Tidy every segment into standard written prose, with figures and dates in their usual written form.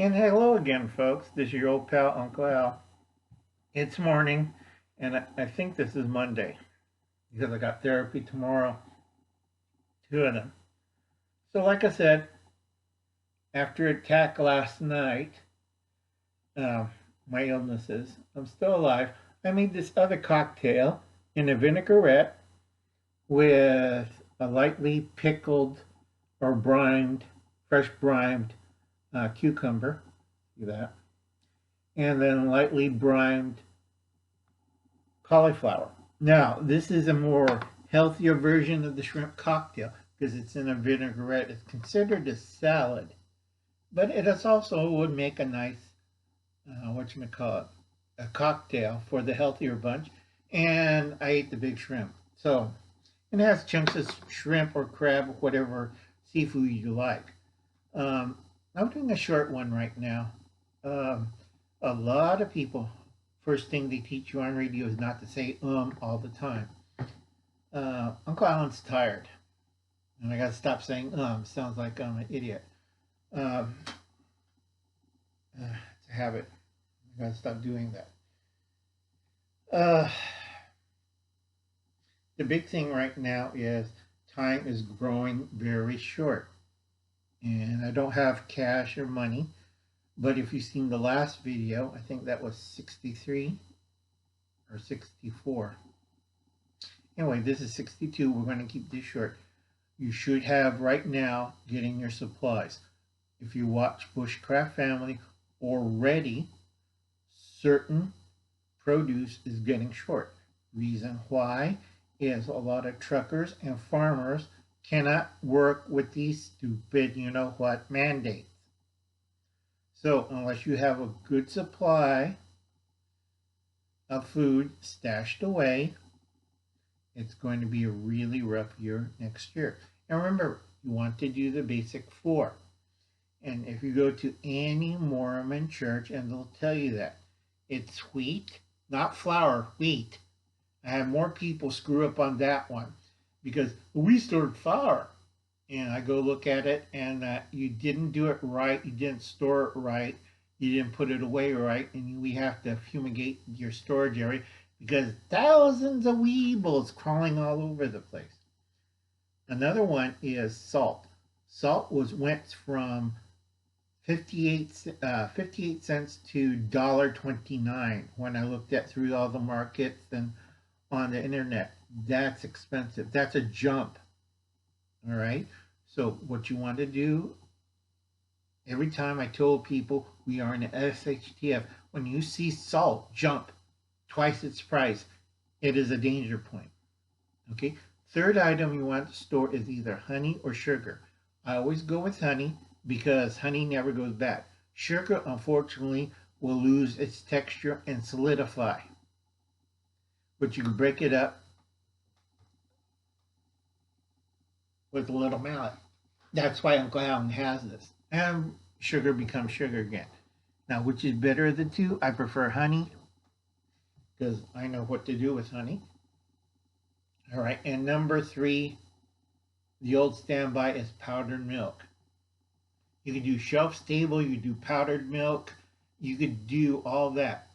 And hello again, folks. This is your old pal, Uncle Al. It's morning, and I think this is Monday because I got therapy tomorrow, two of them. So, like I said, after attack last night, uh, my illnesses, I'm still alive. I made this other cocktail in a vinaigrette with a lightly pickled or brined, fresh brined cucumber. See that? And then lightly brined cauliflower. Now, this is a more healthier version of the shrimp cocktail because it's in a vinaigrette. It's considered a salad, but it is also would make a nice, whatchamacallit, a cocktail for the healthier bunch. And I ate the big shrimp. So it has chunks of shrimp or crab or whatever seafood you like. I'm doing a short one right now. A lot of people, first thing they teach you on radio is not to say all the time. Uncle Alan's tired, and I got to stop saying Sounds like I'm an idiot. Um, it's a habit. I got to stop doing that. Uh, the big thing right now is time is growing very short, and I don't have cash or money. But if you've seen the last video, I think that was 63 or 64. Anyway, this is 62. We're going to keep this short. You should have right now getting your supplies. If you watch Bushcraft Family already, certain produce is getting short. Reason why is a lot of truckers and farmers cannot work with these stupid, you know what, mandates. So unless you have a good supply of food stashed away, it's going to be a really rough year next year. And remember, you want to do the basic four. And if you go to any Mormon church, and they'll tell you that it's wheat, not flour, wheat. I have more people screw up on that one because we stored flour. And I go look at it, and you didn't do it right. You didn't store it right. You didn't put it away right, and we have to fumigate your storage area because thousands of weebles crawling all over the place. Another one is salt. Salt went from 58 cents to $1.29 when I looked at through all the markets and on the internet. That's expensive. That's a jump. All right. So what you want to do, every time I told people we are in the SHTF, when you see salt jump twice its price, it is a danger point. Okay. Third item you want to store is either honey or sugar. I always go with honey because honey never goes bad. Sugar, unfortunately, will lose its texture and solidify. But you can break it up with a little mallet. That's why Uncle Alan has this. And sugar becomes sugar again. Now, which is better of the two? I prefer honey because I know what to do with honey. All right, and number three, the old standby is powdered milk. You can do shelf stable, you can do powdered milk, you could do all that.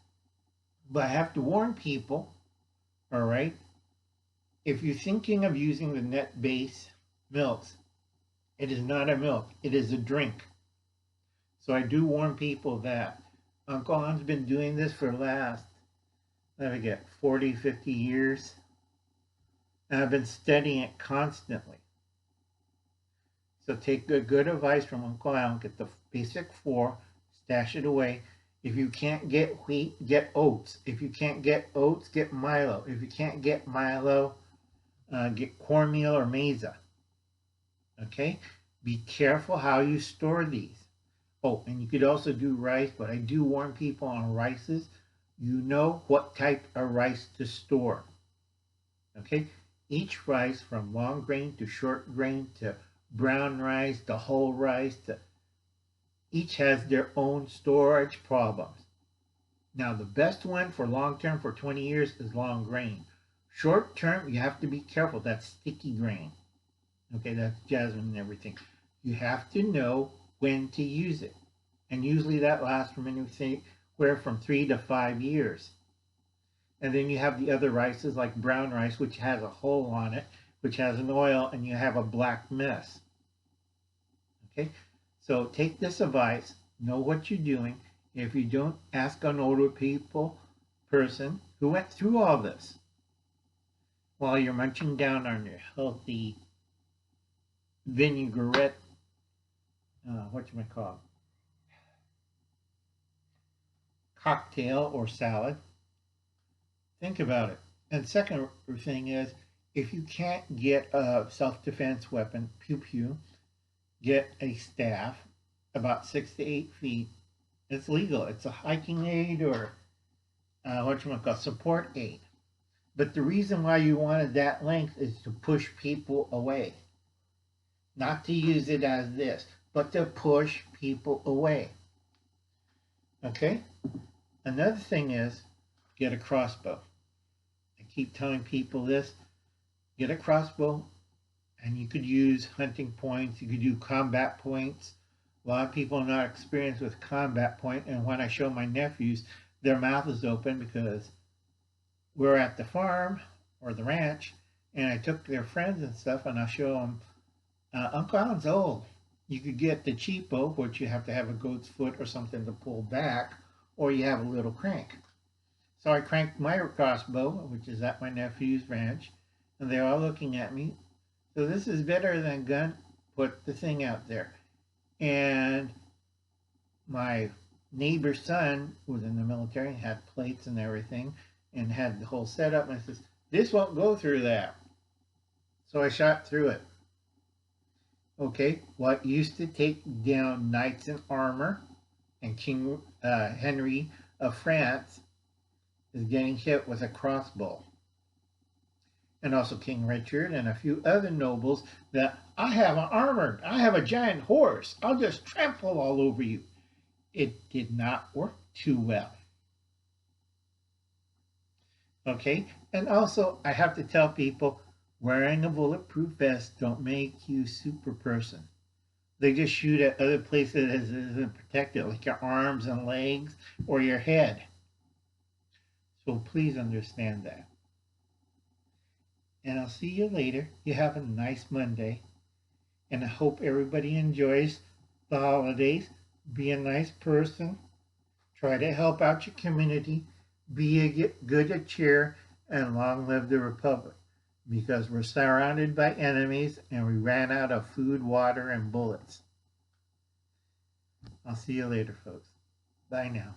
But I have to warn people, all right, if you're thinking of using the net base milks, it is not a milk, it is a drink. So I do warn people that Uncle Alan's been doing this for the last, I forget, 40, 50 years. And I've been studying it constantly. So take good advice from Uncle Alan, get the basic four, stash it away. If you can't get wheat, get oats. If you can't get oats, get Milo. If you can't get Milo, get cornmeal or maize. Okay? Be careful how you store these. Oh, and you could also do rice, but I do warn people on rices. You know what type of rice to store. Okay? Each rice, from long grain to short grain to brown rice to whole rice, each has their own storage problems. Now, the best one for long term for 20 years is long grain. Short term, you have to be careful. That's sticky grain. Okay, that's jasmine and everything. You have to know when to use it. And usually that lasts from anywhere from 3 to 5 years. And then you have the other rices like brown rice, which has a hole on it, which has an oil, and you have a black mess. Okay, so take this advice, know what you're doing. If you don't, ask an older person who went through all this while you're munching down on your healthy vinaigrette, cocktail or salad. Think about it. And second thing is, if you can't get a self-defense weapon, pew pew, get a staff about 6 to 8 feet. It's legal. It's a hiking aid or support aid. But the reason why you wanted that length is to push people away. Not to use it as this, but to push people away. Okay? Another thing is, get a crossbow. I keep telling people this. Get a crossbow, and you could use hunting points. You could do combat points. A lot of people are not experienced with combat point, and when I show my nephews, their mouth is open because we're at the farm or the ranch, and I took their friends and stuff, and I show them, Uncle Alan's old. You could get the cheapo, which you have to have a goat's foot or something to pull back, or you have a little crank. So I cranked my crossbow, which is at my nephew's ranch, and they're all looking at me. So this is better than a gun. Put the thing out there. And my neighbor's son was in the military, had plates and everything, and had the whole setup, and I says, this won't go through that. So I shot through it. Okay, what used to take down knights in armor and King Henry of France is getting hit with a crossbow. And also King Richard and a few other nobles that, I have a giant horse, I'll just trample all over you. It did not work too well. Okay, and also I have to tell people, wearing a bulletproof vest don't make you super person. They just shoot at other places that isn't protected, like your arms and legs or your head. So please understand that. And I'll see you later. You have a nice Monday. And I hope everybody enjoys the holidays. Be a nice person. Try to help out your community. Be good at cheer. And long live the Republic. Because we're surrounded by enemies and we ran out of food, water, and bullets. I'll see you later, folks. Bye now.